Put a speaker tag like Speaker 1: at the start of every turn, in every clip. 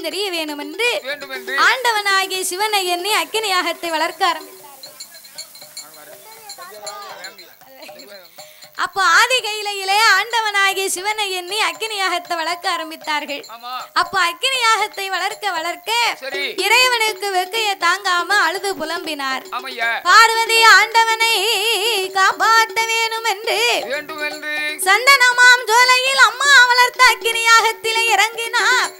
Speaker 1: தெரிய வேணும் என்று ஆண்டவனாகிய சிவனை எண்ணி அக்கினி யாகத்தை வளர்க்க ஆரம்பித்தார். அப்போ ஆதி கையிலே ஆண்டவனாகிய சிவனை எண்ணி அக்கினி யாகத்தை வளர்க்க ஆரம்பித்தார்கள். அப்போ அக்கினி யாகத்தை வளர்க்க வளர்க்க இறைவனுக்கு வெக்கையை தாங்காம அழுது புலம்பினார். பார்வதி ஆண்டவனை காப்பாற்ற வேணும் என்று சந்தனமாம் ஜோலையில் அம்மா வளர்த்த அக்கினி யாகத்திலே இறங்கினார்.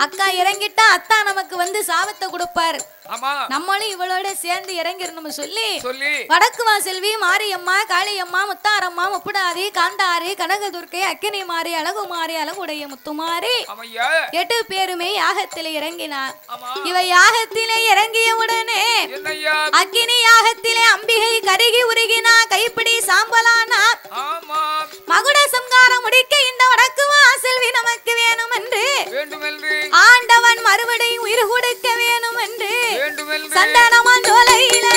Speaker 1: அக்கா இறங்கிட்டா அத்தா நமக்கு வந்து சாபத்தை கொடுப்பார், நம்மளும் இவளோட சேர்ந்து இறங்கிடணும் சொல்லி வடக்கு வாசெல்வி, மாரியம்மா, காளியம்மா, முத்தாரம்மா, முப்புடாதி, காந்தாரி, கனகதுர்க்கை, அக்கினி மாறி, அழகுமாரி, அழகுடைய முத்துமாரி 8 பேருமே யாகத்திலே இறங்கினார். இவ யாகத்திலே இறங்கிய உடனே அக்கினி யாகத்திலே அம்பிகை கருகி உருகினா, கைப்பிடி சாம்பலானா. மகுட சம்காரம் முடிக்க இந்த வடக்கு வாசெல்வி நமக்கு வேணும் என்று ஆண்டவன் மறுபடியும் உயிர் கொடுக்க வேணும் என்று சந்தனமான் ஜோலையில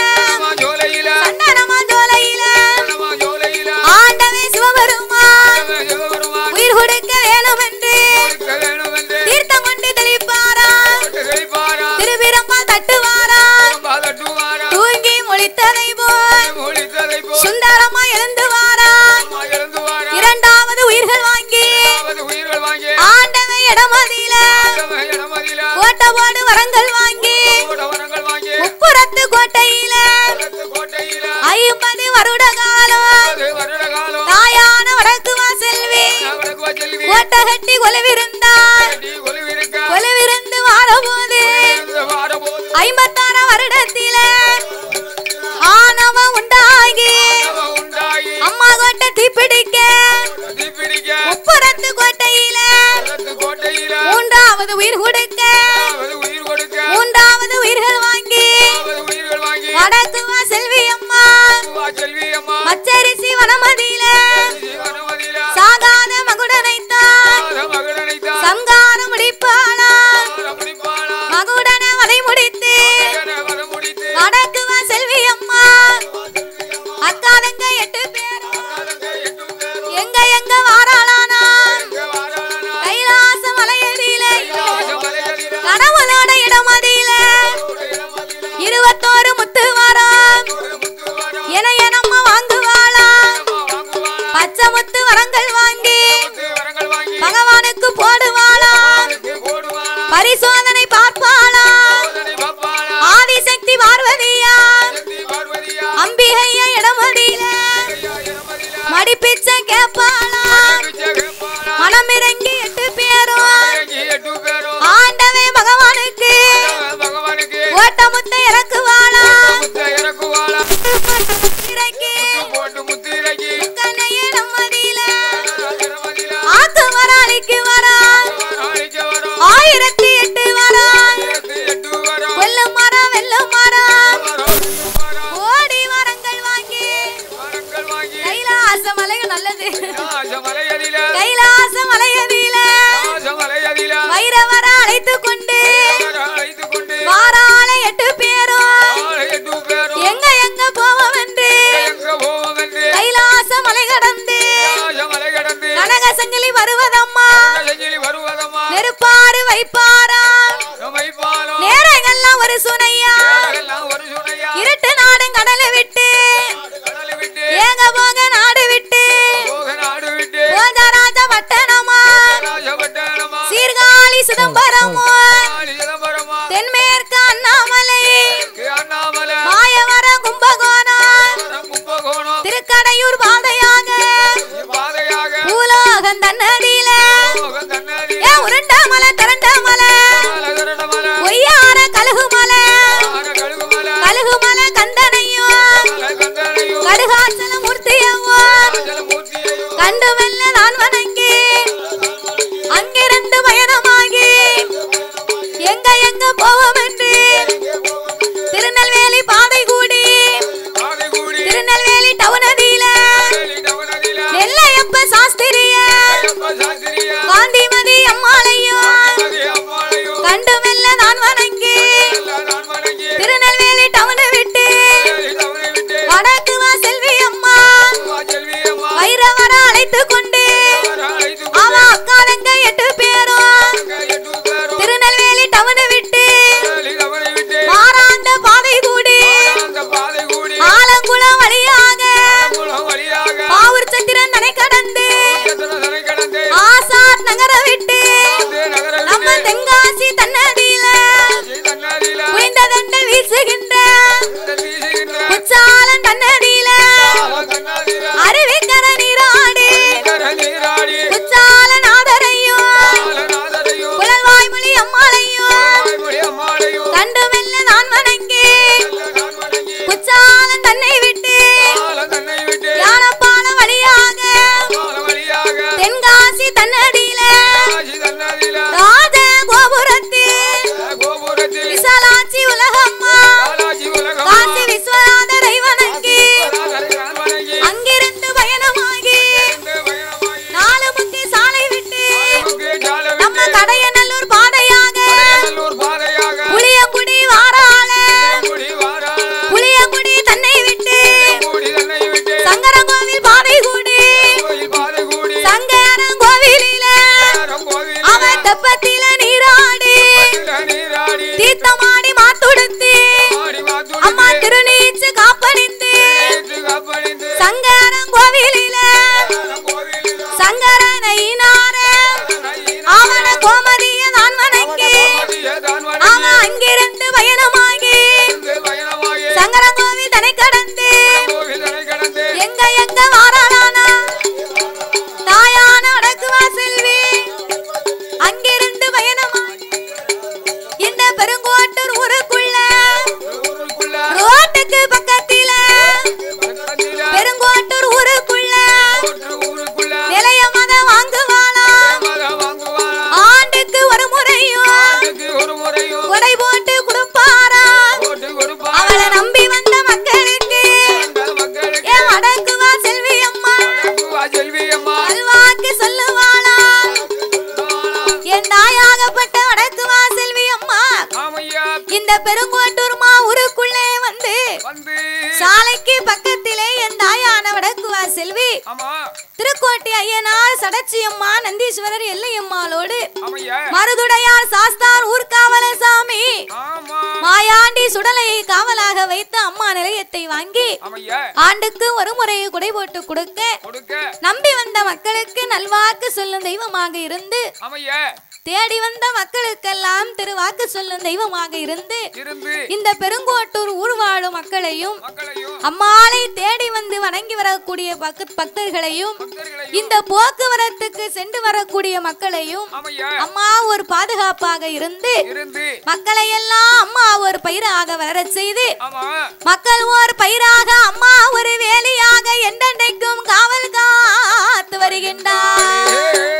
Speaker 1: ஆண்டவே சிவபெருமான் உயிர் கொடுக்க வேணும் என்று தீர்த்தம் கொண்டு தெளிப்பாரா, திருவிரம்பா தட்டுவாரா, தூங்கி மொழித்ததை போல் சுந்தரமா எழுந்துவாரா. 2வது உயிர்கள் வாங்கி ஆண்டவை இடமதியில கோட்டவோடு வரங்கள் வாங்கி முப்புறத்து கோட்டையில 50 வருட காலம் தாயான வடக்கு வாசெல்வி கோட்டை கட்டி கொலுவிருந்தார். கொலுவிருந்து வாரபோது 56 வருடத்தில ஆணவ உண்டாகி அம்மா கோட்டை தீப்பிடிக்க முப்புறத்து கோட்டையில 3வது உயிர் கொடுக்க 3வது உயிர்கள் வாங்கி வடக்கு வாசெல்வி அம்மா மச்சரிசி வனமதியில சாகாத மகுடனைத்தான் சங்காரம் முடிப்பாளா. மகுடனை வதை முடித்து வடக்கு வாசெல்வி அம்மா அக்காதங்க 8 பேர் எங்க வாராளானா கைலாச மலையடியில கடவுளோட இடமதியில 21 முத்து வாரம் என நம்ம வாங்குவாளா. பச்சை முத்து வரங்கள் வாங்கி பகவானுக்கு போடுவாளா, பரிசோதனை பார்ப்பாளா. ஆதிசக்தி பார்வதியா அம்பிகைய இடமதியில மடிப்பிச்ச கேப்பாளா. மனமிறங்கி 8 பேரும் ஆண்டவே பகவானுக்கு ஓட்ட முத்தை இறக்குவாளா. ஆத்து வராளிக்கு வரா 1008 வரா வெல்லும் மரம் வெல்லும் மரம் ஓடி வரங்கள் வாங்கி கைலாச மலைகள் நல்லது கைலாச மலையதில வைரவர அழைத்து கொண்டு வாராள 8 பேரும் எங்க போவோம் என்று கைலாச மலை கடந்து கனகசங்கிலி வருவதம்மா நெருப்பாறு வைப்பாரா. நேரங்கள்லாம் ஒரு சுனையா இருட்டு நாடும் கடலை விட்டு ஏங்க போக நாடு விட்டு போதராஜ பட்டணமா சீர்காழி சிதம்பரமோ தென்மேற்கு அண்ணாமலை மாயவர கும்பகோணம் திருக்கடையூர் பாதையாக பூலோகம் தன்னதியில உருண்ட மலை திரண்ட மலை பொய்யார கழுகுமலை கந்தனையும் கடுகாச்சல மூர்த்தியவும் கண்டு மெல்ல நான் வணங்கி அங்கிருந்து பயணமாகி எங்க போவோம் என்று திருநெல்வேலி பாதை கூடி திருநெல்வேலி டவுனதியில நெல்லையப்ப சாஸ்திரிய காந்திமதி அம்மாளையும் தாயார் சாஸ்தார் ஊர்காவல சாமி மாயாண்டி சுடலையை காவலாக வைத்து அம்மா நிலையத்தை வாங்கி ஆண்டுக்கு ஒரு முறை குடை போட்டு கொடுக்க நம்பி வந்த மக்களுக்கு நல்வாக்கு சொல்லும் தெய்வமாக இருந்து தேடி வந்த மக்களுக்கெல்லாம் திருவாக்கு சொல்லும் தெய்வமாக இருந்து இந்த பெருங்கோட்டூர் ஊர் வாழும் மக்களையும் அம்மாளை தேடி வந்து வணங்கி வரக்கூடிய பக்தர்களையும் இந்த போக்குவரத்துக்கு சென்று வரக்கூடிய மக்களையும் அம்மா ஒரு பாதுகாப்பாக இருந்து மக்களை எல்லாம் அம்மா ஒரு பயிராக வளர செய்து மக்கள் ஒரு பயிராக அம்மா ஒரு வேலியாக என்றென்றைக்கும் காவல் காத்து வருகின்றார்.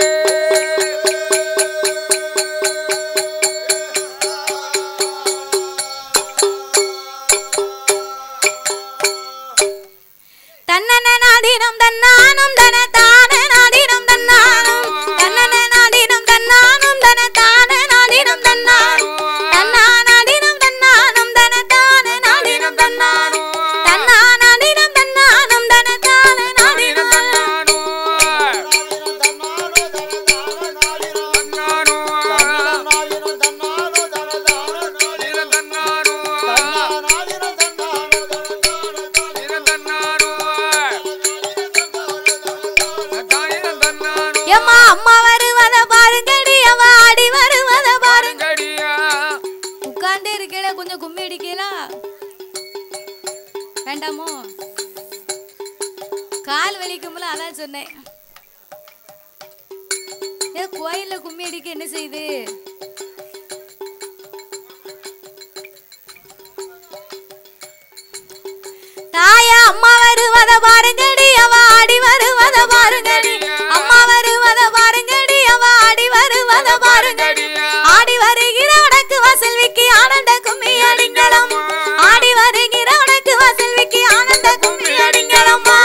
Speaker 1: தன்னனாதினம் தன்னானும் தன தான நாதினம் தன்னானும் தன்னனாதினம் தன்னானும் தன தான நாதினம் தன்னானும் தன்னானாதினம் தன்னானும் தன தான நாதினம் தன்னானும் தன்னானாதினம் தன்னானும் தன தான நாதினம் தன்னானும் அம்மா வருவத பாருங்கடி அவ ஆடி வருவத பாருங்கடி. உட்கார்ந்தே இருக்கல கொஞ்சம் கும்மி அடிக்கலாம் வேண்டாமோ? கால் வலிக்கும்ல அதான் சொன்னேன். கோயில்ல கும்மி அடிக்க என்ன செய்யுது? தாயா அம்மா வருவத பாருங்கடி அவ ஆடி வருவத பாருங்கடி. அம்மா வருவத பாருங்கடி அவ ஆடி வருவத பாருங்கடி. ஆடி வருகிற உனக்கு வாசல் விக்கி ஆனந்த கும்மி அடிங்களம். ஆடி வருகிற உனக்கு வாசல் விக்கி ஆனந்த கும்மி அடிங்களம்மா.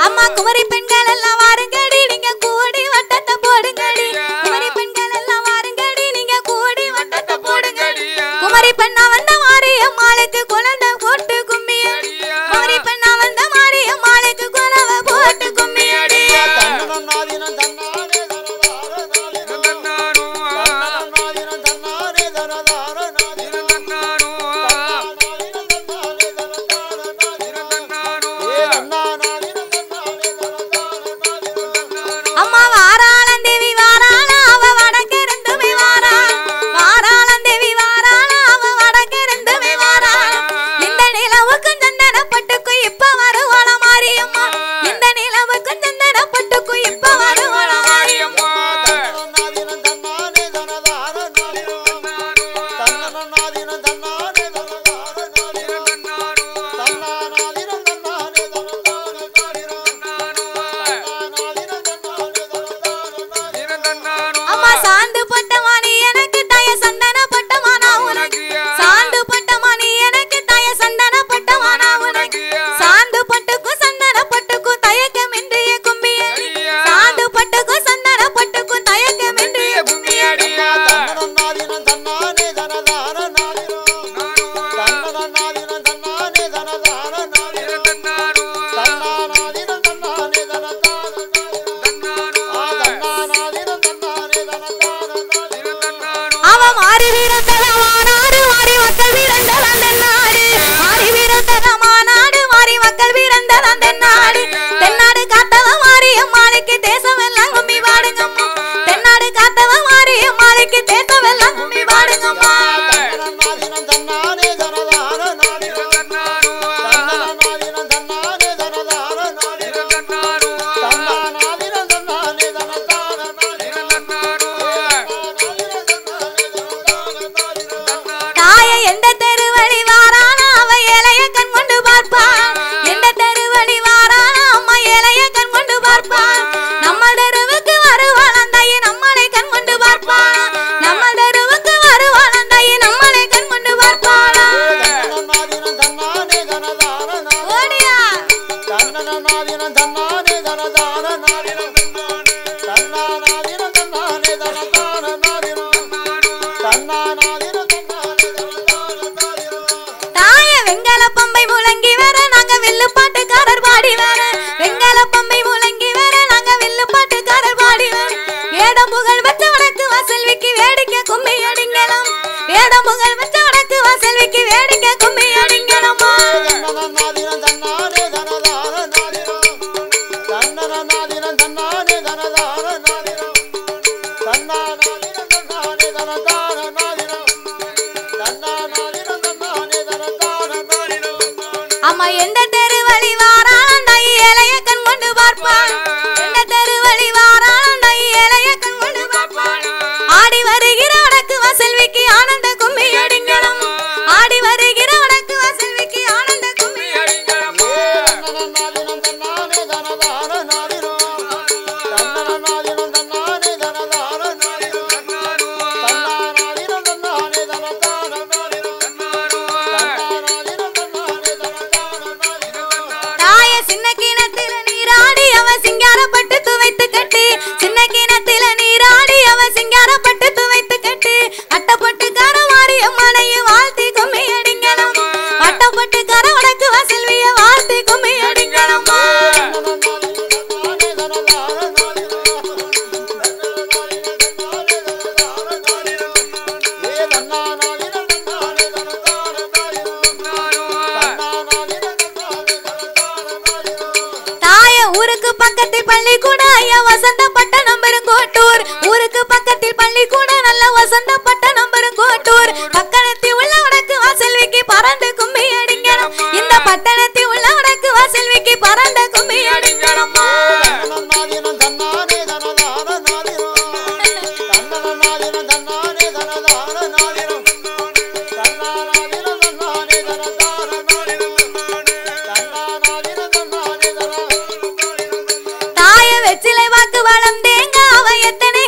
Speaker 1: அம்மா குமரி பெண்கள் எல்லாம் வாருங்கடி நீங்க கூடி வட்டத்தை போடுங்கடி. குமரி பெண்கள் எல்லாம் வாருங்கடி நீங்க கூடி வட்டத்தை போடுங்கடி. குமரி பெண்ணா வந்த மாரியம்மாளுக்கு குழந்தை போட்டு கும்மி அடி. குமரி பெண்ணா வந்த மாரியம்மாளுக்கு குலவ போட்டு கும்மி அடி. அம்மா வாராளந்தேவி வாராள அவ வடக்கிருந்துமே வாராள. வாராளந்தேவி வாராள அவ வடக்கிருந்துமே வாராள. இந்த நிலவுக்கும் சந்தன பட்டுக்கு இப்ப வருவாள மாரியம்மா. இந்த நிலவுக்கும் சந்தன பட்டுக்கு இப்ப வருவாள மாரியம்மா. அம்மா சாந்து பட்டமானி எனக்கு தாய சந்தன பட்டமானா உனக்கு. சாந்து பட்டமானி எனக்கு தாய சந்தன பட்டமானா உனக்கு. சாந்து பட்டுக்கு சந்தன பட்டுக்கு தயக்கமின்றிய கும்பியடி. சாந்து பட்டுக்கு சந்தன பட்டுக்கு தயக்கமின்றிய கும்பியடி. அவ மாறி வீரத்தலமானாடு மாறி மக்கள் வீரந்ததந்த நாடு. மாறி வீரத்தலமானாடு மாறி மக்கள் வீரந்ததந்த நாடு. தென்னாடு காத்தவ மாரியம்மாளுக்கு தேசமெல்லாம் கும்மி பாடுங்கம்மா. தென்னாடு காத்தவ மாரியம்மாளுக்கு தேசமெல்லாம் கும்மி பாடுங்கம்மா. வேடம் புகழ் வச்ச வடக்கு வாசல்விக்கு வேடிக்கை கும்மி அடிங்கலாம் வேடம் புகழ் வச்ச வடக்கு வாசல்விக்கு வேடிக்கை கும்மி அடிங்கலாமா அம்மா எந்த தெரு வழி வாரான் இலைய கண் கொண்டு பார்ப்பான் எந்த தெரு வழி வாரான் இலைய கண் கொண்டு பார்ப்பான் ஆடி வருகிற வடக்கு வாசல்விக்கு ஆனந்த கும்மி அடிங்கலாம் ஆடி வருகிற வடக்கு வாசல்விக்கு ஆனந்த கும்மி அடிங்கலாம் சின்ன கிணத்துல நீராடி அவ சிங்காரப்பட்டு துவைத்து கட்டி சின்ன கிணத்துல நீராடி அவ சிங்காரப்பட்டு துவைத்து கட்டி அட்டப்பட்டு கரவாரி அம்மனைய வாழ்த்தி கும்மி அடிங்கலாம் அட்டப்பட்டு கரவடக்கு வாசல்விய வாழ்த்தி கும்மி அடிங்கலாம் ஊருக்கு பக்கத்தில் பள்ளிக்கூட ஐயா வசந்த பட்டணம் பெருங்கோட்டூர் ஊருக்கு பக்கத்தில் பள்ளிக்கூட நல்ல வசந்த பட்டணம் பெருங்கோட்டூர் பட்டணத்தில் உள்ள வடக்கு வாசல்விக்கு பறந்து கும்மி அடிங்கலாம் இந்த பட்டணத்தில் உள்ள வடக்கு வாசல்விக்கு பறந்து கும்மி அடிங்கலாம் வெச்சிலை வாக்கு வளம் தேங்க அவ எத்தனை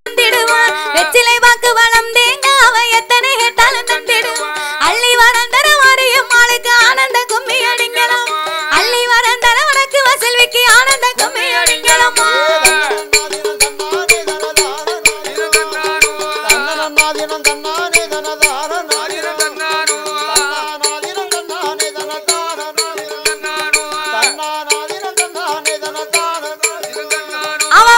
Speaker 1: தந்திடுவான் வெச்சிலை வாக்கு வளம் தேங்க அவ எத்தனை கேட்டாலும் தந்திடுவான் அள்ளி வரந்தர வாரியம் ஆளுக்கு ஆனந்த கும்மி அடிங்கலாம் அள்ளி வரந்தர வடக்கு வாசல்விக்கு ஆனந்த கும்மி அடிங்கலாமா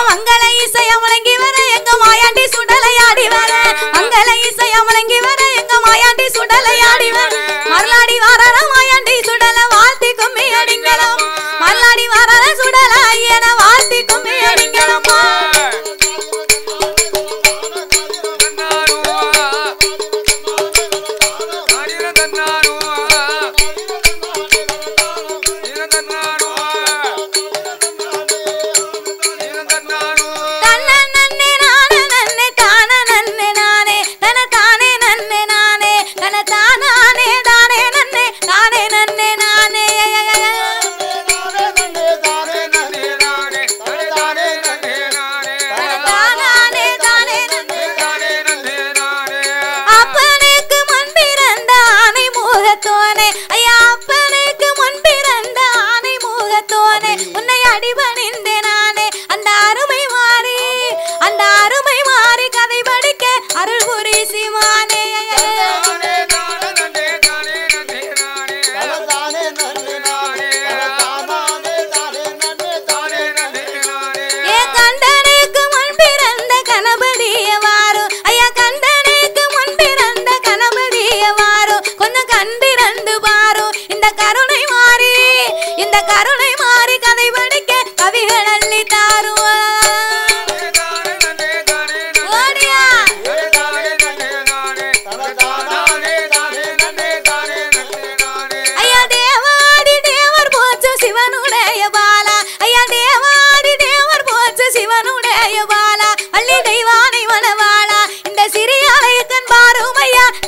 Speaker 1: மங்கள இசைய முழங்கி வர எங்க மாயாண்டி சுடலையாடி வர மங்கள இசைய முழங்கி வர எங்க மாயாண்டி சுடலையாடி வர மரளாடி வாரார மாயாண்டி சுடல வாழ்த்தி கும்மி அடிங்கலாம் மரளாடி வாரார சுடல ஐயன வாழ்த்தி கும்மி அடிங்கலாமா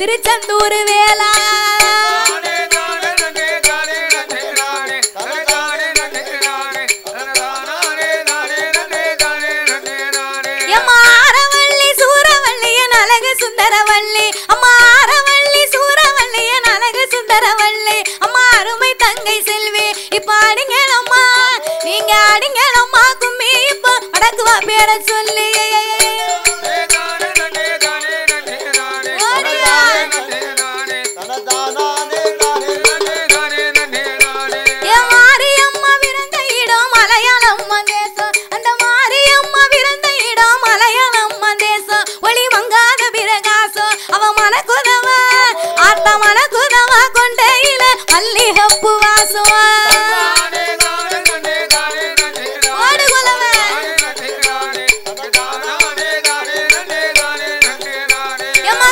Speaker 1: திருச்செந்தூர் வேலா அம்மாரவள்ளி சூரவள்ளியன் அழகு சுந்தரவள்ளி அம்மாரவள்ளி சூரவள்ளியன் அழகு சுந்தரவள்ளி அம்மா அருமை தங்கை செல்வி இப்ப அடிங்களம்மா நீங்க அடிங்களம்மா கும்மி இப்ப அடக்குவா பேர சொல்லி மாரியம்மா விருந்த இடம் மலையாளம் மங்கேசம் அந்த மாரியம்மா விருந்த இடம் மலையாளம் ஆத்தா மணக்குதவா கொண்டையில மல்லிகப்பு வாசம்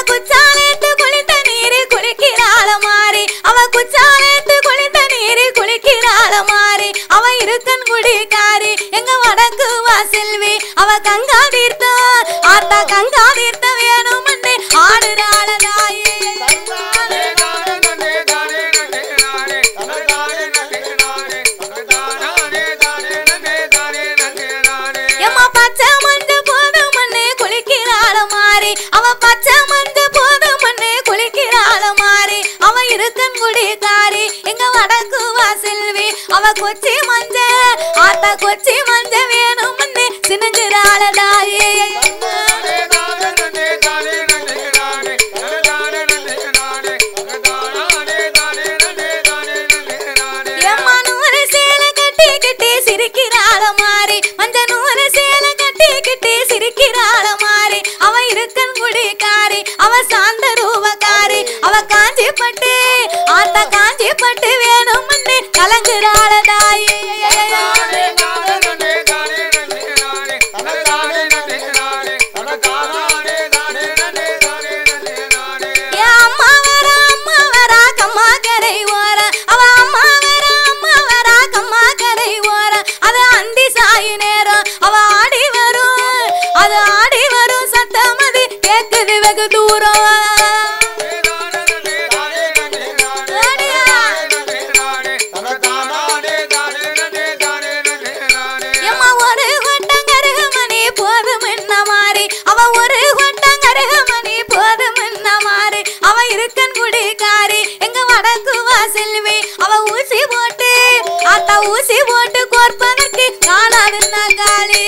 Speaker 1: குச்சாலேத்து குளித்த நீரு குளிக்கிறாள மாறி அவ குச்சாலேத்து குளித்த நீரு குளிக்கிறாள மாறி அவ இருக்கன் குடிக்காரி எங்க வடக்கு வாசல்வி அவ கங்கா தீர்த்த ஆத்தா கங்கா தீர்த்த வேணும்னு ஆடுறாள தாயே எம்மா பச்சை மஞ்ச போது மண்ணு குளிக்கிறாள மாறி அவ பச்சை மஞ்ச போது மண்ணு குளிக்கிறாள மாறி அவ இருக்கன் குடிக்காரி எங்க வடக்கு வாசல்வி அவ கொச்சி மஞ்ச ஆத்தா கொச்சி மஞ்ச வேணும்னு சினுங்குறாள தாயே எம்மா நூறு சேலை கட்டி கட்டி சிரிக்கிறாள மாறி மஞ்ச நூறு சேலை கட்டி கட்டி சிரிக்கிறாள மாறி அவ இருக்கன் குடிக்காரி அவ சாந்த ரூபக்காரி அவ காஞ்சி பட்டு ஆத்தா காஞ்சி பட்டு வேணும்னு கலங்குறாள தாயே ஊசி போட்டு கோர்ப்பதற்கு காணாதுன்னா காளி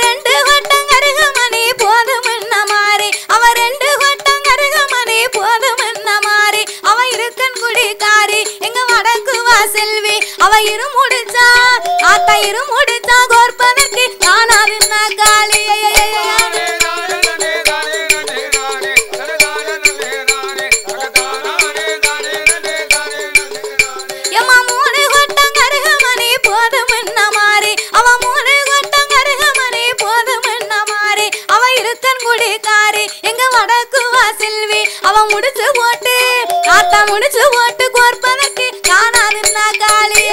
Speaker 1: ரெண்டு வட்டம் கருகமணி போதும் என்ன மாறி அவ ரெண்டு வட்டம் கருகமணி போதும் என்ன மாறி அவ இருக்கன் குடிக்காரி எங்க வடக்கு வாசல்வி அவ இரு முடிச்சா ஆத்தா இரு முடிச்சா கோர்ப்பதற்கு காணாதுன்னா காளி முடிச்சு போட்டு ஆத்தா முடிச்சு போட்டு கோர்ப்பதற்கு காணாதுன்னா காளி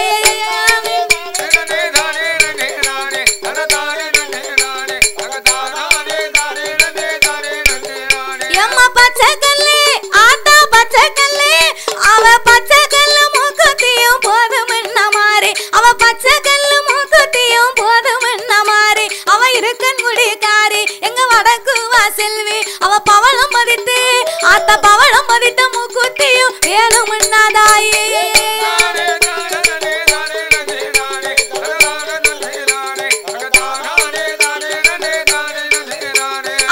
Speaker 1: எம்மா பச்சை கல்லு ஆத்தா பச்சை கல்லு அவ பச்சை கல்லு மூக்குத்தியும் போதும் என்ன மாறி அவ பச்சை கல்லு மூக்குத்தியும் போதும் என்ன மாறி அவ இருக்கன் குடிக்காரி எங்க வடக்கு வாசல்வி அவ பவளம் மதித்து ஆத்தா பவளம் மதித்த மூக்குத்தியும் வேணும்னா தாயே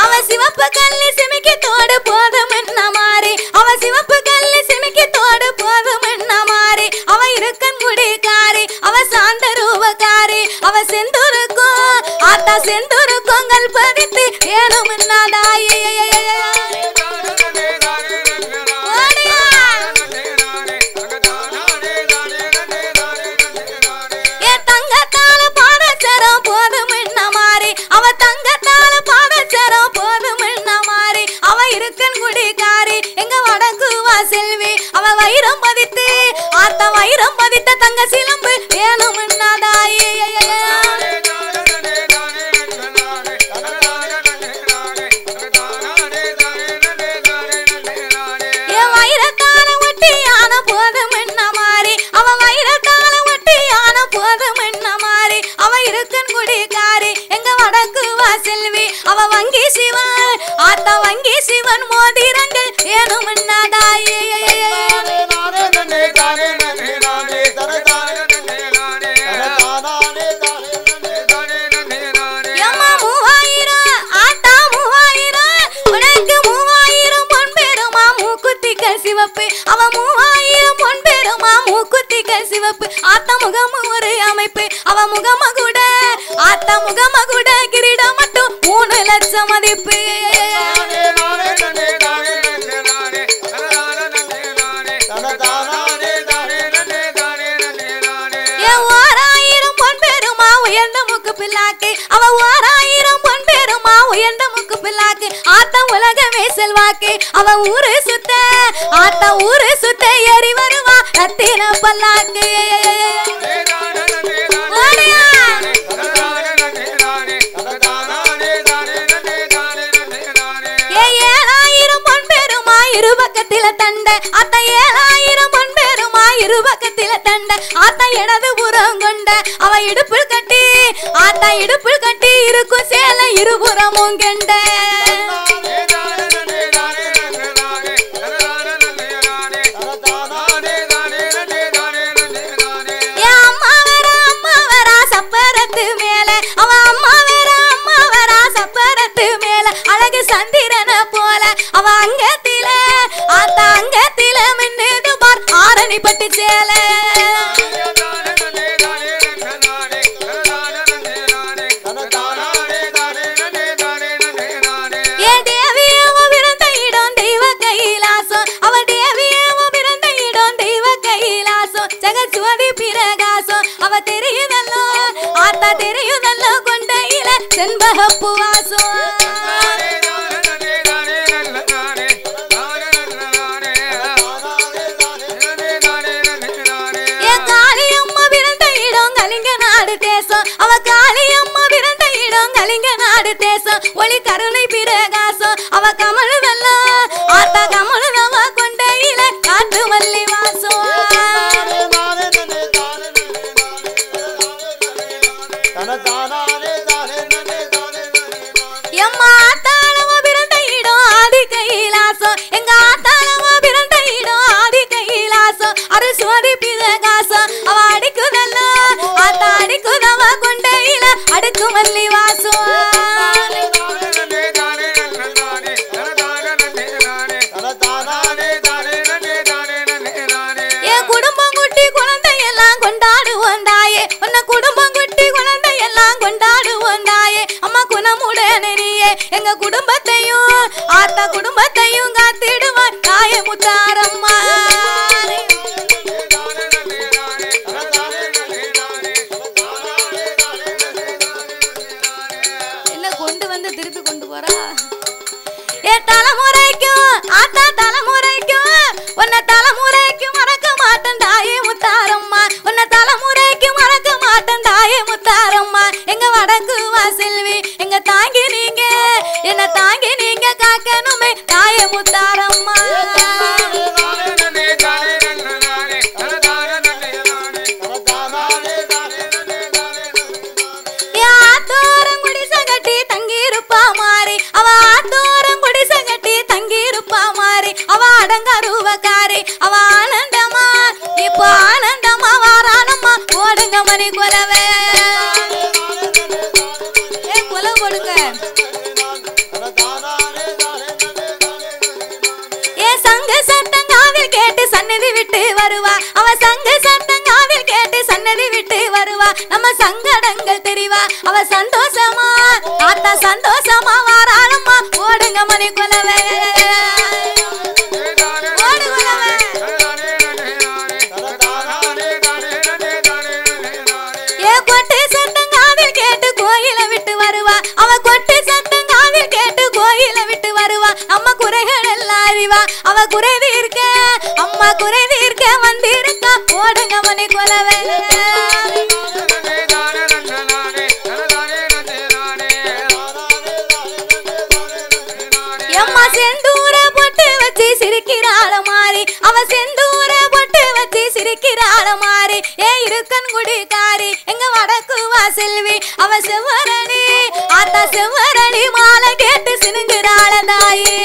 Speaker 1: அவ சிவப்பு கல்லு சிமிக்கி தோடு போதும் என்ன மாறி அவ சிவப்பு கல்லு சிமிக்கி தோடு போதும் என்ன மாறி அவ இருக்கன் குடிக்காரி அவ சாந்த ரூபக்காரி அவ செந்தூருக்கும் ஆத்தா செந்தூருக்கும் கல் பதித்து வேணும்னா தாயே வைரம் பதித்து ஆத்தா வைரம் பதித்த தங்க சிலம்பு வேணும்னா தாயே வைரத்தால ஒட்டியான போதும் என்ன மாறி அவ வைரத்தால ஒட்டியான போதும் என்ன மாறி அவ இருக்கன் குடிக்காரி எங்க வடக்கு வாசல்வி அவ வங்கி சிவன் ஆத்தா வங்கி சிவன் மோதிரங்கள் வேணும்னா தாயே சிவப்பு அவ 3000 பொன் பெருமா மூக்குத்திகள் சிவப்பு ஆத்த முகம ஒரு அமைப்பு அவ முகம கூட ஆத்தா முகமகுட கிரீடம் மட்டும் 3 லட்சம் மதிப்பு உயர்ந்த முக்கு பிள்ளாக்கு அவ 1000 பொன் பெருமா உயர்ந்த முக்கு பிள்ளாக்கு ஆத்தா உலகமே செல்வாக்கு அவ ஊரு சுத்த ஆத்தா ஊரு சுத்த ஏறி வருவா ரத்தின பல்லாக்கு இருபக்கத்தில தண்ட அத்த 7000 பொன் பெருமா இருபக்கத்தில தண்ட ஆத்த இடது புறம் கொண்ட அவ இடுப்பில் கட்டி ஆத்த இடுப்பில் கட்டி இருக்கும் சேலை இருபுறமும் கெண்ட அம்மா வரா சப்பரத்து மேல அவ அம்மா வரா சப்பரத்து மேல அழகு சந்திரன போல அவ அங்கத்தில ஆத்த அங்கத்தில மின்னுது பார் ஆரணி பட்டு சேல செண்பகப்பு வாசம் காளியம்மா பிறந்த இடம் கலிங்க நாடு தேசம் அவ காளியம்மா பிறந்த இடம் கலிங்க நாடு தேசம் ஒளி கருணை பிரகாசம் அவ கமலு வெல்லம் ஆத்தா கமலு நவ கொண்டையில காட்டு மல்லி வாசம் எம்மா ஆத்தாளவ பிறந்த இடம் ஆதி கைலாசம் எங்க ஆத்தாளவ பிறந்த இடம் ஆதி கைலாசம் அருள் சுவாதி பிரகாசம் அவ அடிக்குதல்ல ஆத்தா அடிக்குதவ கொண்டையில அடுக்கு மல்லி வாசம் என் குடும்பம் குட்டி குழந்தை எல்லாம் கொண்டாடுவோம் தாயே உன்ன குடும்பம் குட்டி குழந்தை எல்லாம் கொண்டாடுவோம் தாயே அம்மா குணமுடனே நீயே எங்க குடும்பத்தையும் ஆத்தா குடும்பத்தையும் காத்திடுவான் தாயே முத்தாரம்மா என்ன கொண்டு வந்து திருப்பி கொண்டு போறா தலைமுறைக்கும் ஆத்தா தலைமுறைக்கும் உன்னை தலைமுறைக்கும் மறக்க மாட்டேன் தாயே முத்தாரம்மா உன்னை தலைமுறைக்கும் மறக்க மாட்டேன் தாயே முத்தாரம்மா எங்க வடக்கு வாசல்வி எங்க தாங்கி நீங்க என்ன தாங்கி நீங்க காக்கணுமே தாயே முத்தாரம்மா ஆத்தோரம் குடிசை கட்டி தங்கி இருப்பா மாறி அவ ஆத்தோரம் குடிசை கட்டி தங்கி இருப்பா மாறி அவ அடங்கருவக்காரி அவ ஆனந்தமா இப்போ ஆனந்தமா வாராளம்மா ஓடுங்க மணி குலவே குல கொடுங்க சங்க சத்தம் காதில் கேட்டு சன்னதி விட்டு வருவா அவ சங்க சத்தம் காதில் கேட்டு சன்னதி விட்டு வருவா நம்ம சங்கடங்கள் தெரிவா அவ சந்தோஷமா ஆத்தா சந்தோஷமா வாராளம்மா ஓடுங்க மணி குலவே ஓடு குலவே கொட்டு சத்தம் காதில் கேட்டு கோயில விட்டு வருவா அவ கொட்டு சத்தம் காதில் கேட்டு கோயில விட்டு வருவா நம்ம குறைகள் எல்லாம் அறிவா அவ குறை தீர்க்க அம்மா குறை தீர்க்க வந்திருக்கா ஓடுங்க மணி குலவே எம்மா செந்தூர பொட்டு வச்சு சிரிக்கிறாள மாறி அவ செந்தூர பொட்டு வச்சு சிரிக்கிறாள மாறி இருக்கன் குடிகாரி எங்க வடக்கு வாசல்வி அவ செவ்வரணி ஆத்தா செவ்வரணி மாலை கேட்டு சினுங்குறாள தாயே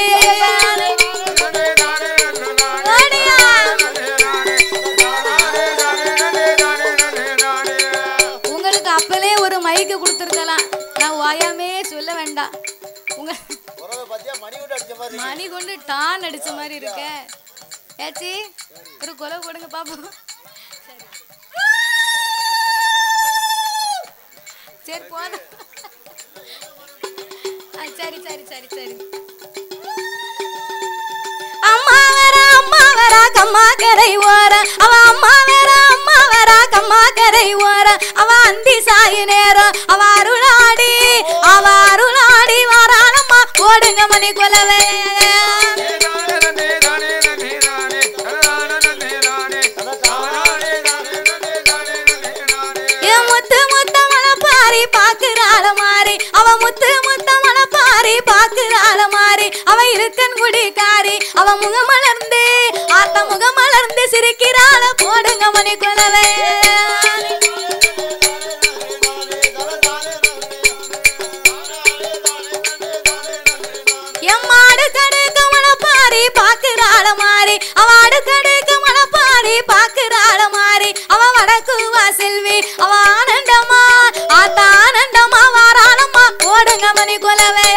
Speaker 1: உங்களுக்கு அப்பலே ஒரு மைக்கு கொடுத்துருக்கலாம் நான் வாயாமே சொல்ல வேண்டாம் உங்க மணி கொண்டு டான் அடிச்ச மாதிரி இருக்க ஏச்சி ஒரு கொலை கொடுங்க பாப்போம் சரி போதும். சரி சரி சரி சரி. அம்மா வரா கம்மா கரை ஓர அவ அம்மா வரா கம்மா கரை ஓர அவ அந்தி சாயி நேரம் அவ அருளாடி வாராளம்மா ஓடுங்க மணி கொலவே. பாக்குறாள மாறி அவ முத்து மலப்பாரி பாக்குறாள மாறி அவ இருக்கன் குடிக்காரி அவ முகமலர்ந்து ஆத்த முகமலர்ந்து சிரிக்கிறாள போடுங்க மணி கொலவே. எம்மாடு கடுக்கு மலப்பாரி பாக்குறாள மாறி அவ அடுக்கடுக்கு மலப்பாரி பாக்குறாள மாறி அவ வடக்கு வாசல்வி அவ ஆனந்தமா ஆத்தா ஆனந்தமா வாராளம்மா ஓடுங்க மணி கொலவே.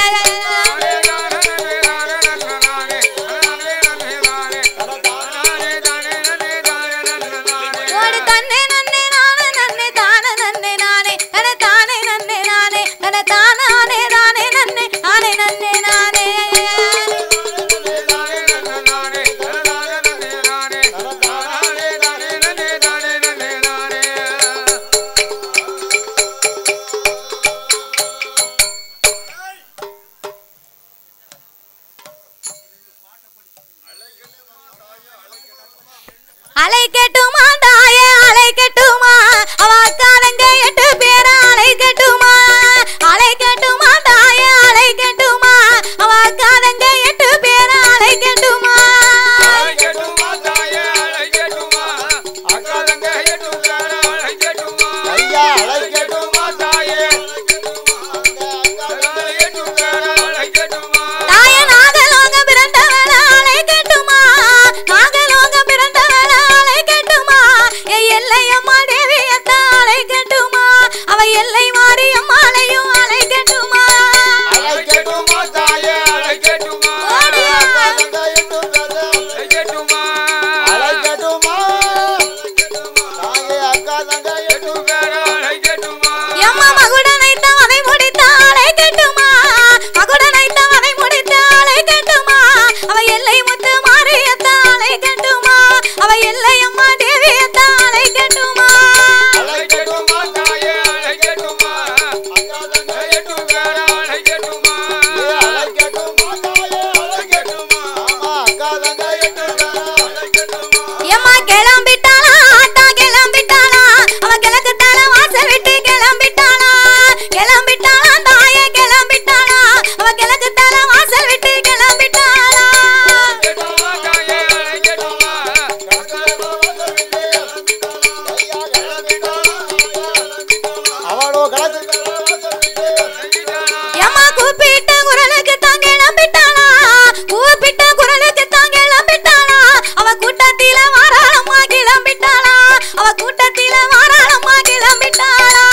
Speaker 1: ஓடு தன்னே நன்னே நானே நன்னே தானே நன்னே நானே தன தானே நன்னே நானே தன தானே தானே நன்னே நானே நன்னே நானே. அலை கட்டுமா தாயே அலை கட்டுமா அவ அக்காரங்க 8 பேர அலை கட்டுமா தாயே அலை கட்டுமா அவ அக்காரங்க 8 பேர அலை கட்டுமா
Speaker 2: ஐயா அலை கட்டுமா தாயே
Speaker 1: தாயே நாகலோக பிறந்தவள அலை கட்டுமா நாகலோக பிறந்தவள அலை கட்டுமா எல்லையம்மா தேவி அத்தா அலை கட்டுமா அவ எல்லை மாறி அம்மாளையும் அலை கட்டுமா
Speaker 2: தாயே அலை கட்டுமா தாயே அக்கா தங்க 8 பேர அலை கட்டுமா
Speaker 1: எம்மா மகுடனைத்த வதை முடித்த அலை கட்டுமா மகுடனைத்த வதை முடித்த அலை கட்டுமா அவ எல்லை முத்து மாரியத்த அலை கட்டுமா அவ எல்லை அம்மா தேவி அத்த அலை கட்டுமா
Speaker 2: தாயே அலை கட்டுமா அக்கா தங்க 8 பேர அலை கட்டுமா அலை கட்டுமா தாயே அலை கட்டுமா அக்கா தங்க 8 பேர அலை கட்டுமா.
Speaker 1: எம்மா கிளம்பிட்டாளா ஆத்தா கிளம்பிட்டாளா அவ கிழக்கு தல வாசல் விட்டு கிளம்பிட்டாளா தாயே கிளம்பிட்டாளா அவ கிழக்கு தல வாசல் விட்டு கிளம்பிட்டாளா.
Speaker 2: தாயே அலை கட்டுமா அவளோ கலந்து
Speaker 1: எம்மா கூப்பிட்ட குரலுக்கு தான் கிளம்பிட்டாளா கூப்பிட்ட குரலுக்கு தான் கிளம்பிட்டாளா அவ கூட்டத்தில வாராளம்மா கிளம்பிட்டாளா அவ கூட்டத்தில வாராளம்மா கிளம்பிட்டாளா.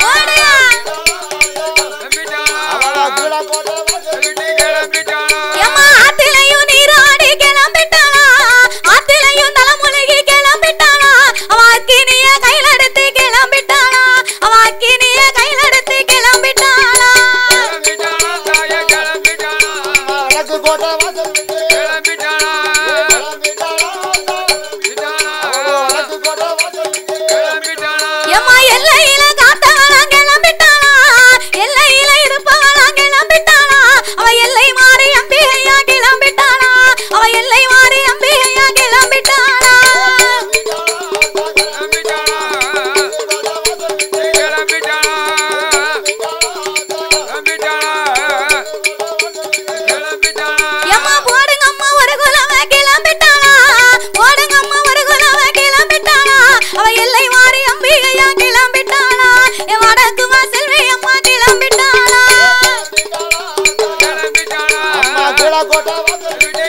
Speaker 1: ஓடியா
Speaker 2: அவளா கீழ போட்ட
Speaker 1: எம்மா ஆத்திலையும் நீராடி கிளம்பிட்டாளா ஆத்திலையும் தலைமுழுகி கிளம்பிட்டாளா அவ அக்கினிய கையில எடுத்து கிளம்பிட்டாளா அவ அக்கினிய கையில எடுத்து கிளம்பிட்டாளா.
Speaker 2: வடக்கு கோட்டை வாசல் விட்டு வடக்கு கோட்டை வாசல் விட்டு
Speaker 1: எம்மா எல்லையில காத்தவளா கிளம்பிட்டாளா எல்லையில இருப்பவளா கிளம்பிட்டாளா அவ எல்லை மாறி அம்பிகையா கிளம்பிட்டாளா அவ எல்லை மாறி அம்பிகையா கிளம்பிட்டாளா. எம்மா போடுங்க அம்மா ஒரு குலவ கிளம்பிட்டாளா போடுங்க அம்மா ஒரு குலவ கிளம்பிட்டாளா அவ எல்லை மாறி அம்பிகையா கிளம்பிட்டாளா என் வடக்கு வாசல்வி அம்மா கிளம்பிட்டாளா.
Speaker 2: அம்மா கீழ கோட்டை வாசல் விட்டு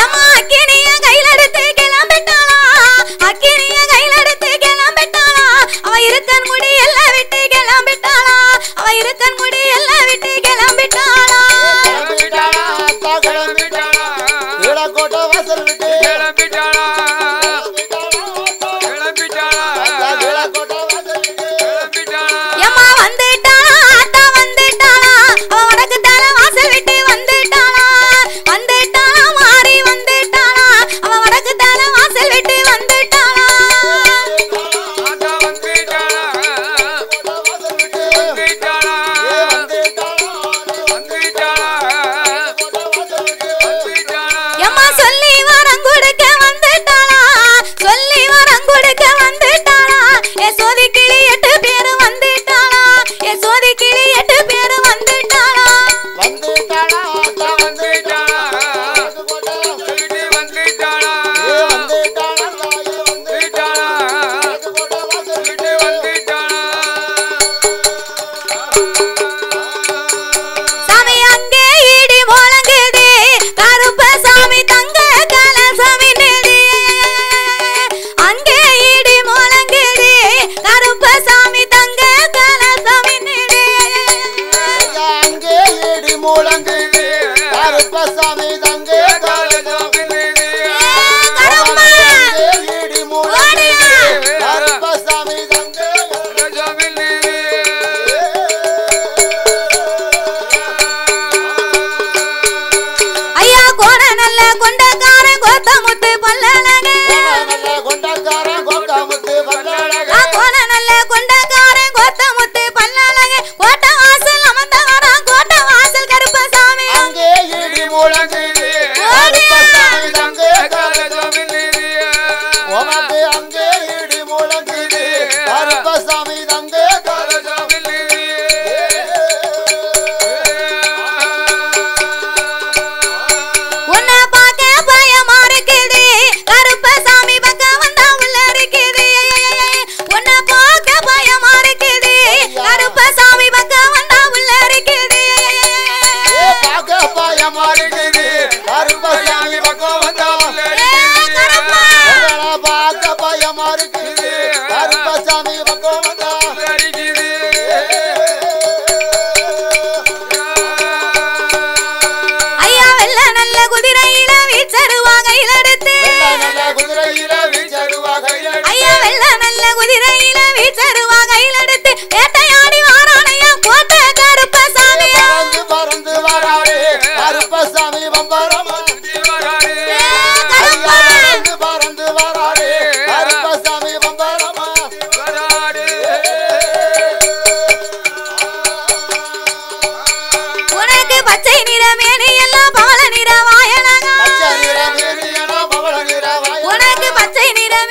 Speaker 1: எம்மா அக்கினிய கையில எடுத்து கிளம்பிட்டாளா அக்கினிய கையில எடுத்து கிளம்பிட்டாளா அவ இருக்கன் முடி எல்லாம் விட்டு கிளம்பிட்டாளா அவ இருக்கன் முடி எல்லாம் விட்டு கிளம்பிட்டாளா.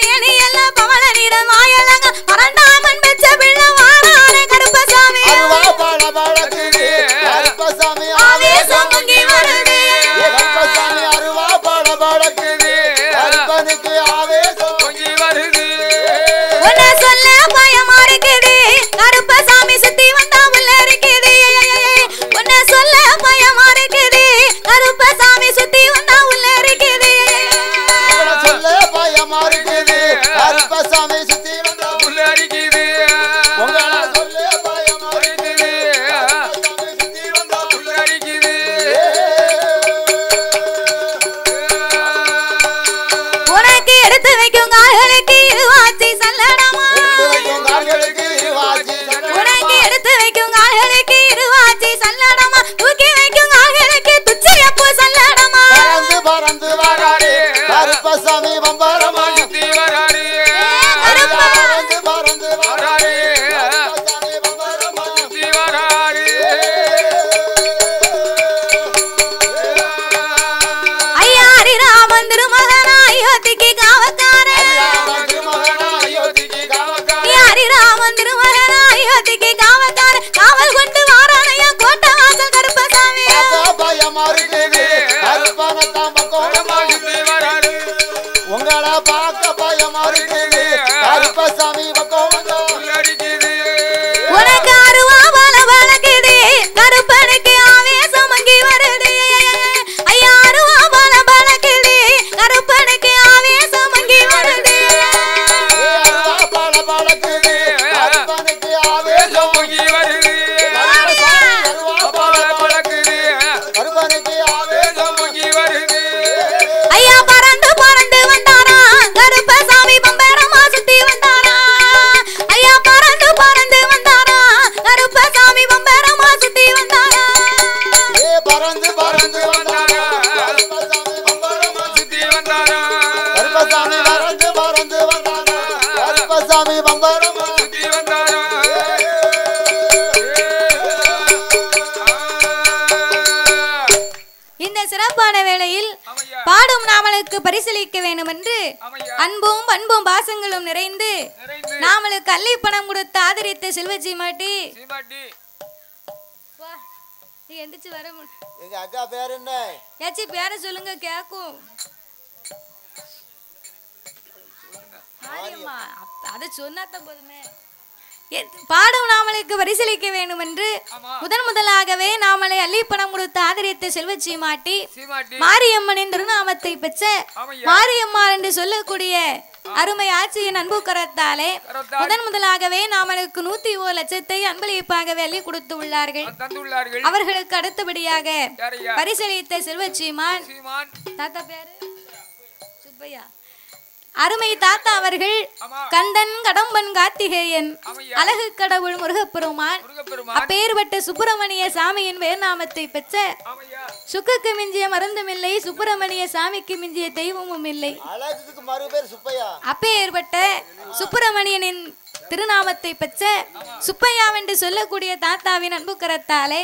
Speaker 1: வேணி எல்லாம் பவள நீடம் மாயலங்க பரண்டாமன் பெற்ற பிள்ளை வாரானே கருப்பசாமி
Speaker 2: அருவா பாட பாடக்குது கருப்பசாமி ஆவேசம் பொங்கி வருது கருப்பசாமி அருவா பாட பாடக்குது கருப்பனுக்கு ஆவேசம் பொங்கி வருது
Speaker 1: உன்னை சொல்ல பயமா இருக்குது கருப்பசாமி சுத்தி வந்தா உள்ள இருக்குது உன்னை சொல்ல பயமா இருக்குது கருப்பசாமி சுத்தி வந்தா உள்ள இருக்குது
Speaker 2: சொல்ல பயமா இருக்குது கருப்பசாமி சுத்தி வந்தா உள்ள இருக்குது உங்கள சொல்ல பயமா இருக்குது கருப்பசாமி சுத்தி வந்தா உள்ள இருக்குது
Speaker 1: உனக்கு எடுத்து வைக்கும் கால்களுக்கு இருவாச்சி சல்லடமா உனக்கு எடுத்து வைக்கும் கால்களுக்கு இருவாச்சி சல்லடமா தூக்கி வைக்கும் கால்களுக்கு துச்சியப்பு சல்லடமா
Speaker 2: பறந்து பறந்து வராரே கருப்பசாமி பம்பரமா சுத்தி வராரே பறந்து பறந்து வராரே கருப்பசாமி பம்பரமா சுத்தி வராரே
Speaker 1: ஐயா ஹரிராமன் திருமகனா அயோத்திக்கு காவக்காரன் ஹரிராமன் திருமகனா அயோத்திக்கு காவக்காரன் காவல் கொண்டு வாரானையா கோட்டை வாசல் கருப்பசாமி
Speaker 2: பயமா இருக்குது கருப்பனத்தான் பக்கோடமா சுத்தி வராரே உங்கள பார்க்க பயமா இருக்குது கருப்பசாமி பக்கோடமா உள்ளடிக்குது
Speaker 1: உனக்கு அருவா பல பழக்குது கருப்பனுக்கு ஆவேசம் அங்கி வருது ஐயா அருவா பல பழக்குது கருப்பனுக்கு ஆவேசம் அங்கி வருது
Speaker 2: பாட பாடக்குது கருப்பனுக்கு ஆவேசம் பொங்கி வருது பாட பாடக்குது கருப்பனுக்கு ஆவேசம் பொங்கி வருது
Speaker 1: ஐயா பறந்து பறந்து வந்தாரா கருப்பசாமி பம்பரமா சுத்தி வந்தாரா ஐயா பறந்து பறந்து வந்தாரா கருப்பசாமி பம்பரமா சுத்தி வந்தாரா
Speaker 2: பறந்து பறந்து வந்தாரா கருப்பசாமி பம்பரமா சுத்தி வந்தாரா கருப்பசாமி பறந்து பறந்து வந்தாரா கருப்பசாமி பம்பரமா சுத்தி வந்தாரா
Speaker 1: இந்த சிறப்பான வேளையில் பாடும் நாமளுக்கு பரிசளிக்க வேண்டும் என்று அன்பும் பண்பும் பாசங்களும் நிறைந்து நாமளுக்கு அள்ளி பணம் கொடுத்து ஆதரித்த செல்வச்சி மாட்டி நீ எந்திரிச்சு வர
Speaker 2: எங்க அக்கா பேர் என்ன
Speaker 1: ஏச்சி பேர சொல்லுங்க கேக்கும் அத சொன்னாதான் போதுமே பாடும் நாமளுக்கு பரிசளிக்க வேண்டும் என்று முதலாகவே நாமளை அள்ளி பணம் கொடுத்து ஆதரித்த செல்வச்சி மாட்டி மாரியம்மனின் திருநாமத்தை பெற்ற மாரியம்மா என்று சொல்லக்கூடிய அருமை ஆட்சியின் அன்பு கரத்தாலே முதலாகவே நாமளுக்கு 101 லட்சத்தை அன்பளிப்பாகவே அள்ளி கொடுத்து உள்ளார்கள் அவர்களுக்கு அடுத்தபடியாக பரிசளித்த செல்வச்சிமான் தாத்தா பேரு சுப்பையா அருமை தாத்தா அவர்கள் கந்தன் கடம்பன் கார்த்திகேயன் அழகு கடவுள் முருகப்பெருமான் அப்பேற்பட்ட சுப்பிரமணிய சாமியின் வேர்நாமத்தை பெற்ற சுக்குக்கு மிஞ்சிய மருந்தும் இல்லை சுப்பிரமணிய சாமிக்கு மிஞ்சிய தெய்வமும் இல்லை அப்பேற்பட்ட சுப்பிரமணியனின் திருநாமத்தை பெற்ற சுப்பையாவென்று சொல்லக்கூடிய தாத்தாவின் அன்பு கரத்தாலே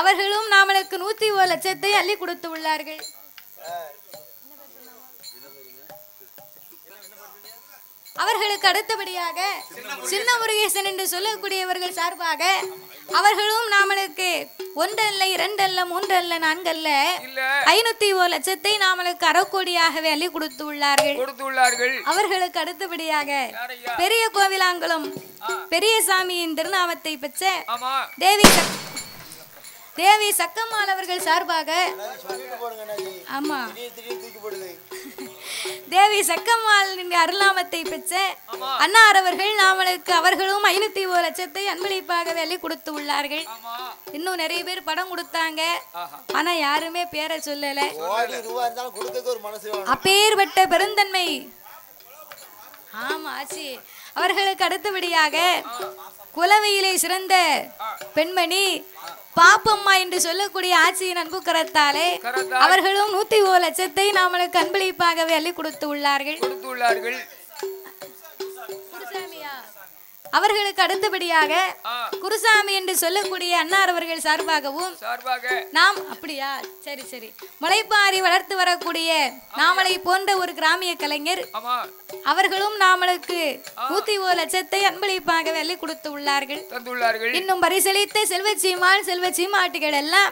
Speaker 1: அவர்களும் நாமளுக்கு 101 லட்சத்தை அள்ளி கொடுத்து உள்ளார்கள் அவர்களுக்கு அடுத்தபடியாக சின்ன முருகேசன் என்று சொல்லக்கூடியவர்கள் சார்பாக அவர்களும் நாமளுக்கு 1 அல்ல 2 அல்ல 3 அல்ல 4 அல்ல 501 லட்சத்தை நாமளுக்கு அறக்கோடியாகவே அள்ளி கொடுத்து உள்ளார்கள் அவர்களுக்கு அடுத்தபடியாக பெரிய கோவிலாங்குளம் பெரியசாமியின் திருநாமத்தை பெற்ற தேவி சக்கம்மாள் அவர்கள் சார்பாக ஆமா தேவி சக்கம்மாள் அருளாமத்தை பெற்ற அன்னார் அவர்கள் நாமளுக்கு அவர்களும் 501 லட்சத்தை அன்பளிப்பாக அள்ளி கொடுத்து உள்ளார்கள் இன்னும் நிறைய பேர் படம் கொடுத்தாங்க ஆனா யாருமே பேரை சொல்லல அப்பேற்பட்ட பெருந்தன்மை ஆமா ஆச்சி அவர்களுக்கு அடுத்தபடியாக குலவையிலே சிறந்த பெண்மணி பாப்பம்மா என்று சொல்லக்கூடிய ஆட்சியின் அன்பு கரத்தாலே அவர்களும் 101 லட்சத்தை நாமளுக்கு அன்பளிப்பாகவே அள்ளி கொடுத்து உள்ளார்கள் அவர்களுக்கு அடுத்தபடியாக குருசாமி என்று சொல்லக்கூடிய அன்னார் அவர்கள் சார்பாகவும் நாம் அப்படியா சரி சரி முளைப்பாரி வளர்த்து வரக்கூடிய நாமளை போன்ற ஒரு கிராமிய கலைஞர் அவர்களும் நாமளுக்கு 101 லட்சத்தை அன்பளிப்பாக வெள்ளி கொடுத்து உள்ளார்கள். இன்னும் பரிசளித்த செல்வச்சீமான் செல்வச்சீமாட்டிகள் எல்லாம்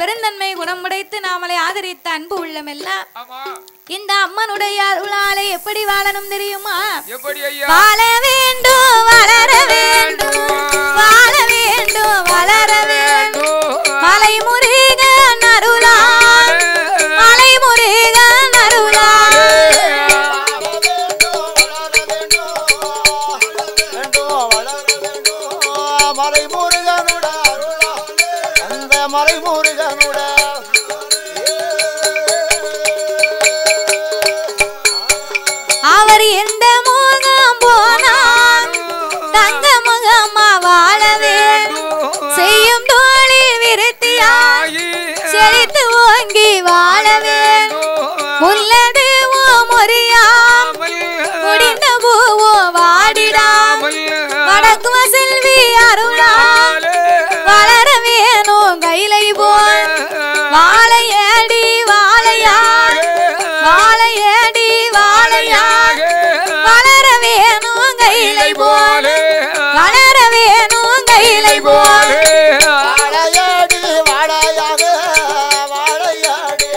Speaker 1: பெருந்தன்மை குணமுடைத்து நாமளை ஆதரித்த அன்பு உள்ளம் எல்லாம் இந்த அம்மனுடைய அருளாலே எப்படி வாழணும் தெரியுமா? வாழ வேண்டும் வளர வேண்டும் வாழ வேண்டும் வளர வேண்டும் மலை முருகன் அருளால் மலை முருகன் அருளால்
Speaker 2: மலை முருகனுட அருளால் அந்த மலை முருகனுட
Speaker 1: அவர் எந்த முகம் போனார் தங்க முகமா வாழ வேண்டும் செய்யும் தொழில் விருத்தியாய் செழித்து ஓங்கி வாழ வேண்டும் உள்ளது முறியாம் முடிந்த பூவோ வாடிடாம் வடக்கு செல்வி அருளால் வளர வேணும் கைலை போல் வாழையடி வாழையார் வாழையடி வாழையார் வளர வேணும் கைலை போல வளர வேணும் கைலை போல
Speaker 2: வாழையடி வாழையாக வாழையடி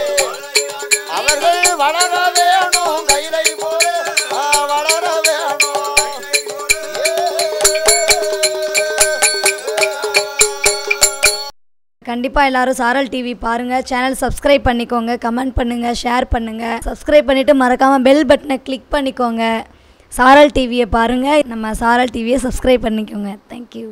Speaker 2: அவர்கள் வளர வேணும் கைலை போல வளர வேணும்.
Speaker 3: கண்டிப்பாக எல்லாரும் சாரல் டிவி பாருங்கள். சேனல் சப்ஸ்கிரைப் பண்ணிக்கோங்க, கமெண்ட் பண்ணுங்கள், ஷேர் பண்ணுங்கள். சப்ஸ்கிரைப் பண்ணிவிட்டு மறக்காமல் பெல் பட்டனை கிளிக் பண்ணிக்கோங்க. சாரல் டிவியை பாருங்கள், நம்ம சாரல் டிவியை சப்ஸ்கிரைப் பண்ணிக்கோங்க. தேங்க்யூ.